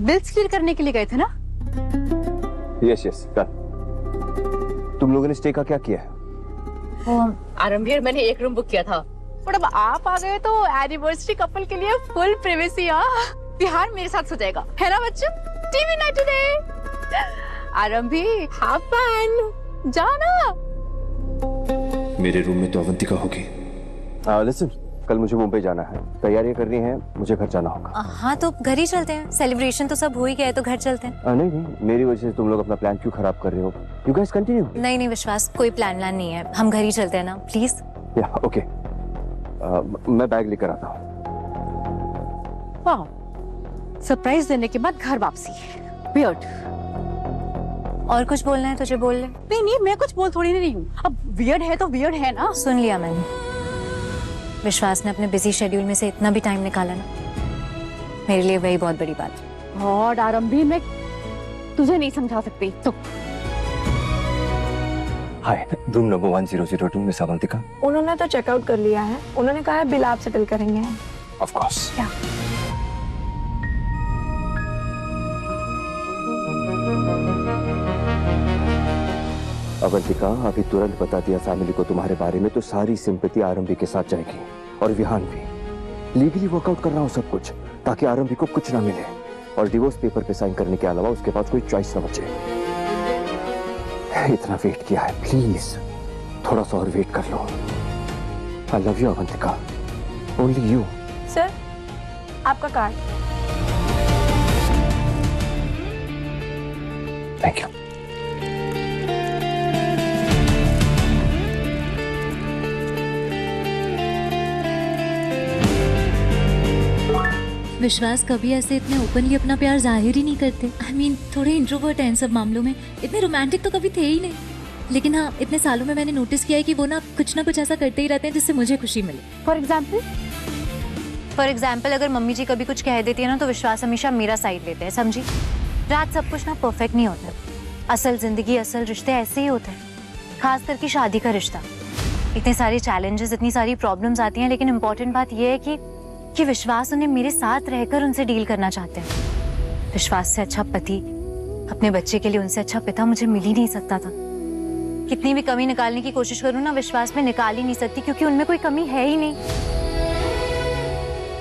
Bills clear करने के लिए गए थे ना? यस यस कल। तुम लोगों ने स्टे का क्या किया है? आरंभी और मैंने एक रूम बुक किया था, और अब आप आ गए तो एनिवर्सरी कपल के लिए फुल प्राइवेसी। बिहार मेरे साथ हो जाएगा, है ना बच्चों? TV night today. आरंभी हैव फन, जाना। मेरे रूम में तो अवंतिका होगी। लिसन, कल मुझे मुंबई जाना है, तैयारियां करनी है, मुझे घर जाना होगा। हाँ तो घर ही चलते हैं, सेलिब्रेशन तो सब हो ही गया है, तो घर चलते हैं। नहीं नहीं, मेरी वजह से तुम लोग अपना प्लान क्यों खराब कर रहे हो? You guys continue. नहीं नहीं विश्वास, कोई प्लान नहीं है, हम घर ही चलते हैं ना, प्लीज। या ओके, मैं बैग लेकर आता हूँ। वाह, सरप्राइज देने के बाद घर वापसी। वियर्ड। और कुछ बोलना है तुझे बोल ले। नहीं नहीं, मैं कुछ बोल थोड़ी नहीं हूँ। अब वियर्ड है तो वियर्ड है ना। सुन लिया मैंने। विश्वास ने अपने बिजी शेड्यूल में से इतना भी टाइम निकाला ना, मेरे लिए वही बहुत बड़ी बात है। गॉड आरंभी, मैं तुझे नहीं समझा सकती तो। हाय, रूम नंबर 1002 मिस अवंतिका। उन्होंने तो चेकआउट कर लिया है, उन्होंने कहा है बिल आप सेटल करेंगे। Of course. क्या? अवंतिका, अभी तुरंत बता दिया फैमिली को तुम्हारे बारे में तो सारी सिंपैथी आरंभी के साथ जाएगी, और विहान भी। लीगली वर्कआउट कर रहा हूँ सब कुछ, ताकि आरंभी को कुछ ना मिले, और डिवोर्स पेपर पे साइन करने के अलावा उसके पास कोई चॉइस ना बचे। इतना वेट किया है, प्लीज थोड़ा सा और वेट कर लो। I love you Avantika, only you. Sir, आपका कार्ड। Thank you. विश्वास कभी ऐसे इतने ओपनली अपना प्यार जाहिर ही नहीं करते। आई मीन थोड़े इंट्रोवर्ट हैं इन सब मामलों में, इतने रोमांटिक तो कभी थे ही नहीं। लेकिन हाँ, इतने सालों में मैंने नोटिस किया है कि वो ना कुछ ऐसा करते ही रहते हैं जिससे मुझे खुशी मिले। फॉर एग्जाम्पल अगर मम्मी जी कभी कुछ कह देती है ना, तो विश्वास हमेशा मेरा साइड लेते हैं, समझी? रात सब कुछ ना परफेक्ट नहीं होता, असल जिंदगी असल रिश्ते ऐसे ही होते हैं, खास करके शादी का रिश्ता। इतने सारे चैलेंजेस, इतनी सारी प्रॉब्लम्स आती हैं, लेकिन इम्पोर्टेंट बात यह है कि विश्वास उन्हें मेरे साथ रहकर उनसे डील करना चाहते हैं। विश्वास से अच्छा पति, अपने बच्चे के लिए उनसे अच्छा पिता मुझे मिल ही नहीं सकता था। कितनी भी कमी निकालने की कोशिश करूं ना, विश्वास में निकाल ही नहीं सकती, क्योंकि उनमें कोई कमी है ही नहीं।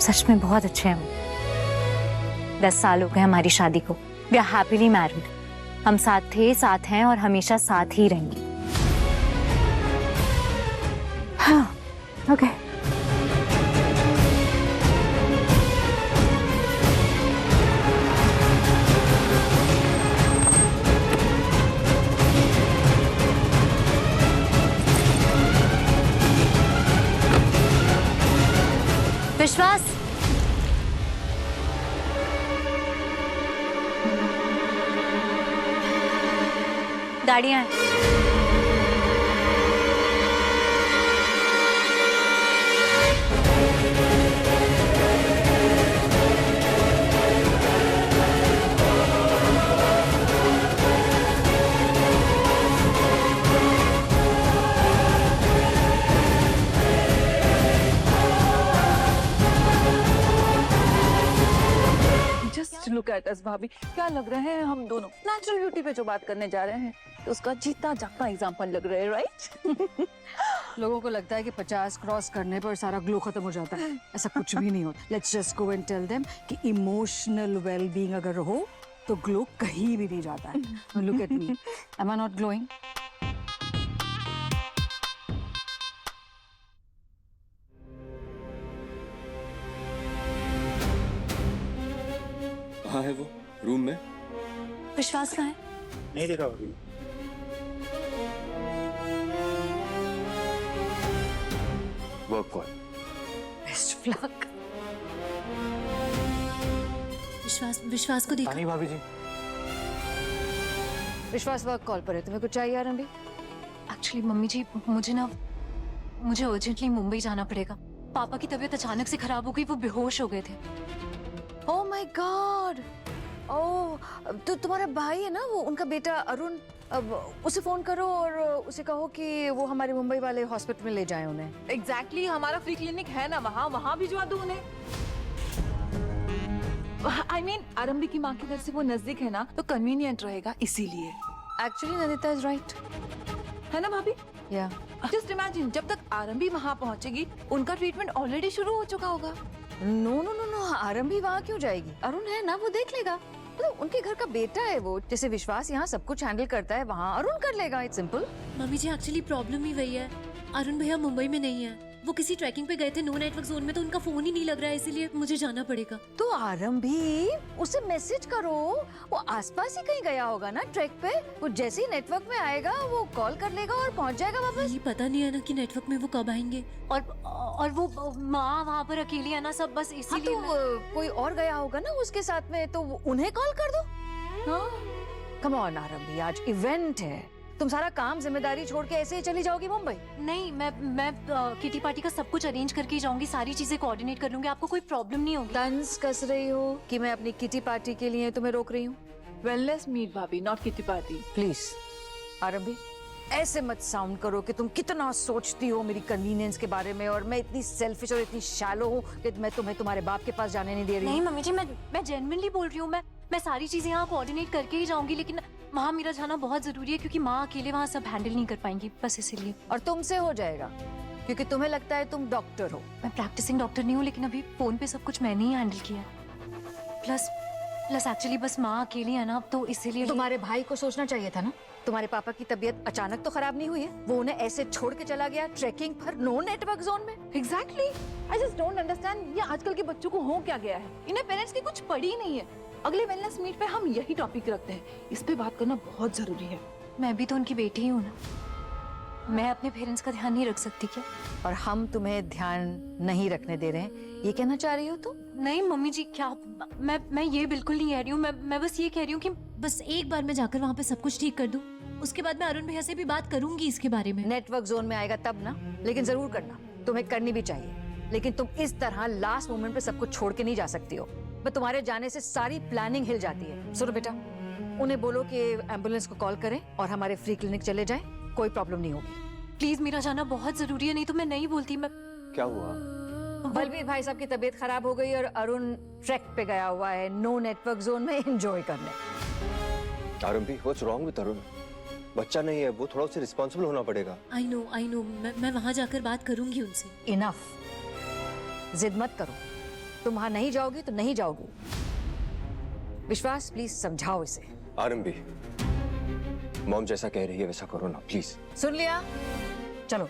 सच में बहुत अच्छे हैं। 10 साल हो गए हमारी शादी को। We are happily married. हम साथ थे, साथ हैं और हमेशा साथ ही रहेंगे। हाँ, ओके। विश्वास, गाड़ियां हैं। लुक एट अस भाभी, क्या लग रहे हैं हम दोनों नेचुरल ब्यूटी पे जो बात करने जा रहे हैं, तो उसका जीता जागता एग्जांपल लग रहे हैं, राइट? लोगों को लगता है कि 50 क्रॉस करने पर सारा ग्लो खत्म हो जाता है। ऐसा कुछ भी नहीं होता। Let's just go and tell them कि इमोशनल वेलबीइंग अगर हो तो ग्लो कहीं भी नहीं जाता है। Look at me, am I not glowing? कहाँ है वो? रूम में? विश्वास कहाँ है? नहीं देखा अभी। Work call. Best of luck. विश्वास को देखा। नहीं भाभी जी। विश्वास वर्क कॉल पर है, तुम्हें कुछ चाहिए आरंभी? एक्चुअली मम्मी जी, मुझे अर्जेंटली मुंबई जाना पड़ेगा। पापा की तबीयत अचानक से खराब हो गई, वो बेहोश हो गए थे। Oh my God. ओह, तो तुम्हारा भाई है ना, वो उनका बेटा अरुण, अब उसे फोन करो और उसे कहो कि वो हमारे मुंबई वाले हॉस्पिटल में ले जाए उन्हें। एग्जैक्टली, हमारा फ्री क्लिनिक है ना वहाँ भिजवा दो उन्हें। आई मीन आरंभी की माँ के घर से वो नजदीक है ना, तो कन्वीनियंट रहेगा इसीलिए। Actually Nandita is right. है ना भाभी? या जस्ट इमेजिन, जब तक आरंभी वहाँ पहुँचेगी उनका ट्रीटमेंट ऑलरेडी शुरू हो चुका होगा। नो नो नो नो, आरंभी वहाँ क्यों जाएगी? अरुण है ना, वो देख लेगा। मतलब उनके घर का बेटा है वो, जैसे विश्वास यहाँ सब कुछ हैंडल करता है, वहाँ अरुण कर लेगा। It's simple. Mummy ji actually problem ही वही है, अरुण भैया मुंबई में नहीं है, वो किसी ट्रैकिंग पे गए थे नो नेटवर्क जोन में, तो उनका फोन ही नहीं लग रहा है, इसीलिए मुझे जाना पड़ेगा। तो आरंभी उसे मैसेज करो, वो आसपास ही कहीं गया होगा ना ट्रैक पे। वो जैसे ही नेटवर्क में आएगा वो कॉल कर लेगा और पहुंच जाएगा वापस। ये पता नहीं है ना कि नेटवर्क में वो कब आएंगे, और वो माँ वहाँ पर अकेली है ना, सब बस हाँ, इसीलिए तो कोई और गया होगा ना उसके साथ में, तो उन्हें कॉल कर दो। कम ऑन आरंभी, आज इवेंट है, तुम सारा काम जिम्मेदारी छोड़ के ऐसे ही चली जाओगी मुंबई? नहीं, मैं किटी पार्टी का सब कुछ अरेंज करके ही जाऊंगी, सारी चीजें कोऑर्डिनेट कर लूंगी, आपको कोई प्रॉब्लम नहीं होगी। तंज कस रही हो कि मैं अपनी किटी पार्टी के लिए तुम्हें रोक रही हूँ? वेलनेस मीट भाभी, नॉट किटी पार्टी। प्लीज आरंभी, ऐसे मत साउंड करो कि तुम कितना सोचती हो मेरी कन्वीनियंस के बारे में, और मैं इतनी सेल्फिश और इतनी शैलो हूँ कि मैं तुम्हें तुम्हारे बाप के पास जाने नहीं दे रही। नहीं मम्मी जी, मैं जेन्युइनली बोल रही हूँ, मैं सारी चीजें यहाँ कोऑर्डिनेट करके ही जाऊंगी, लेकिन वहाँ मेरा जाना बहुत जरूरी है, क्योंकि माँ अकेले वहाँ सब हैंडल नहीं कर पाएंगी, बस इसीलिए। और तुमसे हो जाएगा, क्योंकि तुम्हें लगता है तुम डॉक्टर हो। मैं प्रैक्टिसिंग डॉक्टर नहीं हूँ, लेकिन अभी फोन पे सब कुछ मैंने ही हैंडल किया है। प्लस एक्चुअली बस माँ अकेली है ना, तो इसीलिए। तुम्हारे भाई को सोचना चाहिए था ना, तुम्हारे पापा की तबीयत अचानक तो खराब नहीं हुई है, वो उन्हें ऐसे छोड़ के चला गया ट्रैकिंग पर नो नेटवर्क जोन में। Exactly, I just don't understand, ये आजकल के बच्चों को हो क्या गया है, इन्हें पेरेंट्स की कुछ पड़ी नहीं है। अगले वेलनेस मीट पे हम यही टॉपिक रखते हैं, इस पे बात करना बहुत जरूरी है। मैं भी तो उनकी बेटी ही हूँ ना, मैं अपने पेरेंट्स का ध्यान नहीं रख सकती क्या? और हम तुम्हें ध्यान नहीं रखने दे रहे हैं, ये कहना चाह रही हो तुम? नहीं मम्मी जी, क्या मैं ये बिल्कुल नहीं कह रही हूँ, मैं बस ये कह रही हूँ कि बस एक बार मैं जाकर वहाँ पे सब कुछ ठीक कर दूँ, उसके बाद मैं अरुण भैया से भी बात करूंगी इसके बारे में। नेटवर्क जोन में आएगा तब ना, लेकिन जरूर करना, तुम्हें करनी भी चाहिए, लेकिन तुम इस तरह लास्ट मोमेंट पे सब कुछ छोड़ के नहीं जा सकती हो। मैं तुम्हारे जाने से सारी प्लानिंग हिल जाती है। सुनो बेटा, उन्हें बोलो कि एम्बुलेंस को कॉल करें और हमारे फ्री क्लिनिक चले जाएं, कोई प्रॉब्लम नहीं होगी। प्लीज, मेरा जाना बहुत जरूरी है, नहीं तो मैं नहीं बोलती। मैं क्या हुआ? बलबीर भाई साहब की तबीयत खराब हो गई और अरुण ट्रैक पे गया हुआ है नो नेटवर्क जोन में एंजॉय करने। आरंभी, व्हाट्स रॉन्ग विद अरुण? बच्चा नहीं है वो, थोड़ा उसे रिस्पॉन्सिबल होना पड़ेगा। आई नो, मैं वहाँ जाकर बात करूंगी उनसे। इनफ, जिद मत करो, तुम वहां नहीं जाओगी तो नहीं जाओगी। विश्वास, प्लीज समझाओ इसे। आरंभी, मॉम जैसा कह रही है वैसा करो ना प्लीज। सुन लिया, चलो।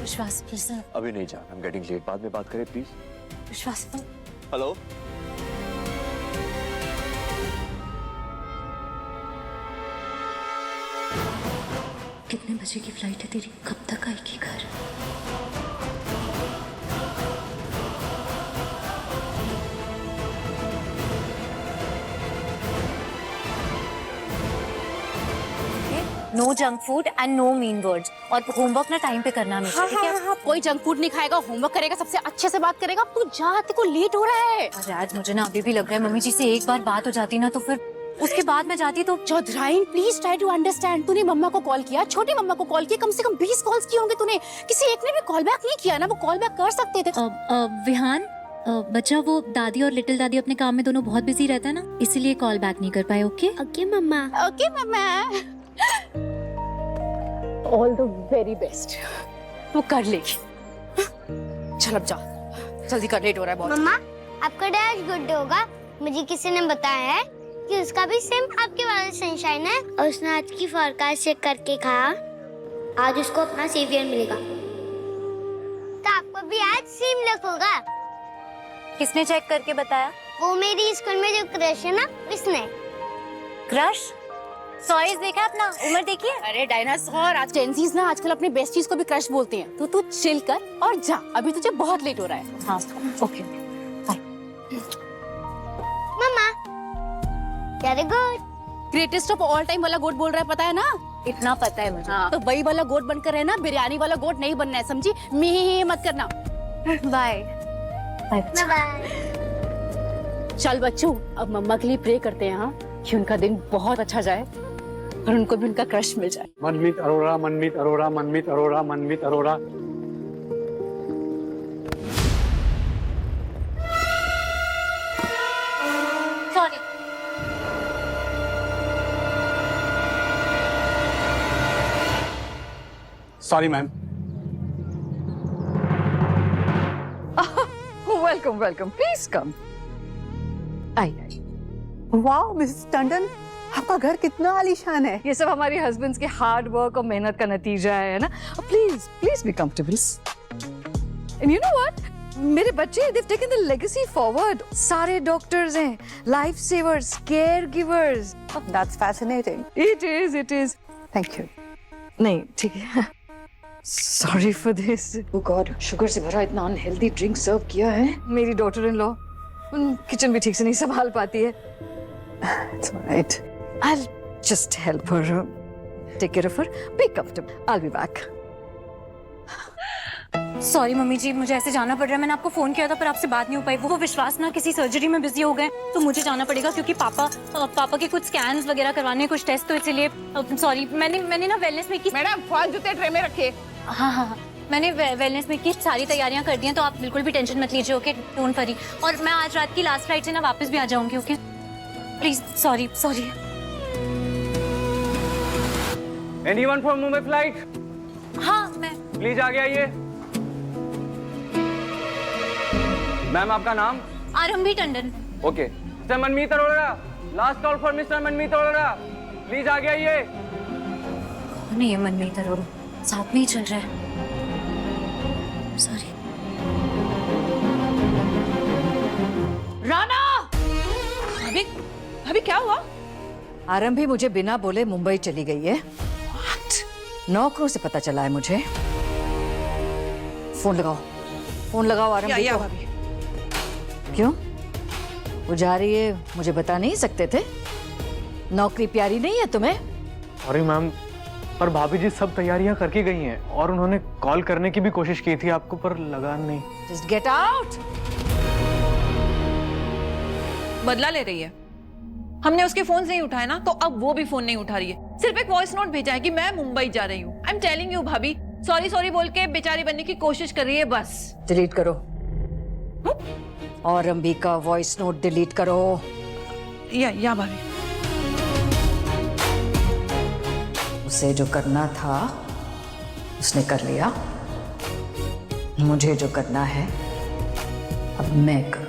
विश्वास प्लीज। अभी नहीं जाना, आई एम गेटिंग लेट, बाद में बात करें प्लीज। विश्वास। हेलो, कितने बजे की फ्लाइट है तेरी, कब तक आएगी घर? No junk food and no mean words, और होमवर्क ना टाइम पे करना हमेशा, ठीक है? हाँ, कोई जंक फूड नहीं खाएगा, होमवर्क करेगा, सबसे अच्छे से बात करेगा। तू जा, तेरे को लेट हो रहा है। अरे आज मुझे ना अभी भी लग रहा है मम्मी जी से एक बार बात हो जाती ना, तो फिर उसके बाद मैं जाती तो। चौधराइन, प्लीज ट्राई टू अंडरस्टैंड। तूने मम्मा को कॉल किया, छोटी मम्मा को कॉल किया, कम से कम 20 कॉल्स किए होंगे तूने, किसी एक ने भी कॉल बैक नहीं किया ना। वो कॉल बैक कर सकते थे। विहान, बच्चा, वो दादी और लिटिल दादी अपने काम में दोनों बहुत बिजी रहता है ना, इसीलिए कॉल बैक नहीं कर पाए। Okay okay mumma. Okay mumma. All the very best. वो कर लेगी। चल अब जा, जल्दी कर, लेट हो रहा है बहुत। मम्मा, आपका डे आज गुड डे होगा। मुझे किसी ने बताया है कि उसका भी सेम आपके वाला सनशाइन है, और उसने आज की फोरकास्ट चेक करके कहा आज उसको अपना सेवियर मिलेगा। तो आपको भी आज सेम लक होगा। किसने चेक करके बताया? वो मेरी स्कूल में जो क्रश है ना, उसने। क्रश? सॉइस देखा अपना, उम्र देखिए। अरे डायनासोर, आज जेंसीज ना आजकल अपने बेस्टीज को भी क्रश बोलते हैं। तो तू चिल कर और जा, अभी तुझे बहुत लेट हो रहा है। हाँ okay, mumma, very good. Greatest of all time वाला गोट बोल रहा है, पता है ना? इतना पता है मुझे। हाँ, तो वही वाला गोट बनकर रहना, बिरयानी वाला गोट नहीं बनना है, समझी? मी मत करना। Bye bye. चल बच्चों, अब मम्मा के लिए प्रे करते हैं, हाँ, कि उनका दिन बहुत अच्छा जाए और उनको भी उनका क्रश मिल जाए। Manmeet Arora, Manmeet Arora, Manmeet Arora, Manmeet Arora. Sorry ma'am. Welcome welcome, please come. आइए। वाह मिसेस टंडन, आपका घर कितना आलीशान है। ये सब हमारे हस्बैंड्स के हार्ड वर्क और मेहनत का नतीजा है ना। Please please be comfortable. And you know what, मेरे बच्चे they've taken the legacy forward। सारे डॉक्टर्स हैं, life savers, care givers. That's fascinating. It is। Thank you. नहीं ठीक है। Sorry for this. Oh God, sugar से भरा इतना अनहेल्दी ड्रिंक सर्व किया है। मेरी डॉटर इन लॉ किचन भी ठीक से नहीं संभाल पाती है। It's all right. I'll just help her. Take care of her. Be comfortable. I'll be back. Sorry mummy ji, मुझे ऐसे जाना पड़ रहा है। मैंने आपको फोन किया था पर आपसे बात नहीं हो पाई। वो विश्वास ना किसी सर्जरी में बिजी हो गए तो मुझे जाना पड़ेगा क्योंकि पापा के कुछ स्कैन्स वगैरह करवाने, कुछ टेस्ट, तो इसलिए सॉरी। मैंने ना वेलनेस में की। मैडम फॉल जूते ट्रे में रखे। हाँ, मैंने वेलनेस में की सारी तैयारियां कर दी हैं, तो आप बिल्कुल भी टेंशन मत लीजिए। Okay, don't worry. और मैं आज रात की लास्ट फ्लाइट से ना वापस भी आ जाऊंगी। Okay please, sorry. Anyone from Mumbai flight? हाँ मैं। प्लीज आगे आइए। मैम आपका नाम? आरंभी Tandon. Okay. Mister Manmeet Arora, last call for mister Manmeet Arora, please आगे आइए। नहीं, ये मनमीत अरोड़ा साथ में ही चल रहा है। सॉरी। राना! अभी क्या हुआ? आरंभी मुझे बिना बोले मुंबई चली गई है। नौकरों से पता चला है मुझे। फोन लगाओ आरंभी को। क्यों? वो जा रही है, मुझे बता नहीं सकते थे? नौकरी प्यारी नहीं है तुम्हें? सॉरी मैम, पर भाभी जी सब तैयारियां करके गई हैं और उन्होंने कॉल करने की भी कोशिश की थी आपको, पर लगा नहीं। Just get out. बदला ले रही है। हमने उसके फोन नहीं उठाए ना, तो अब वो भी फोन नहीं उठा रही है। सिर्फ एक वॉइस नोट भेजा है कि मैं मुंबई जा रही हूँ। आई एम टेलिंग यू भाभी, सॉरी बोल के बेचारी बनने की कोशिश कर रही है बस। डिलीट करो। और अंबिका वॉइस नोट डिलीट करो। या भाभी। उसे जो करना था उसने कर लिया। मुझे जो करना है अब मैं कर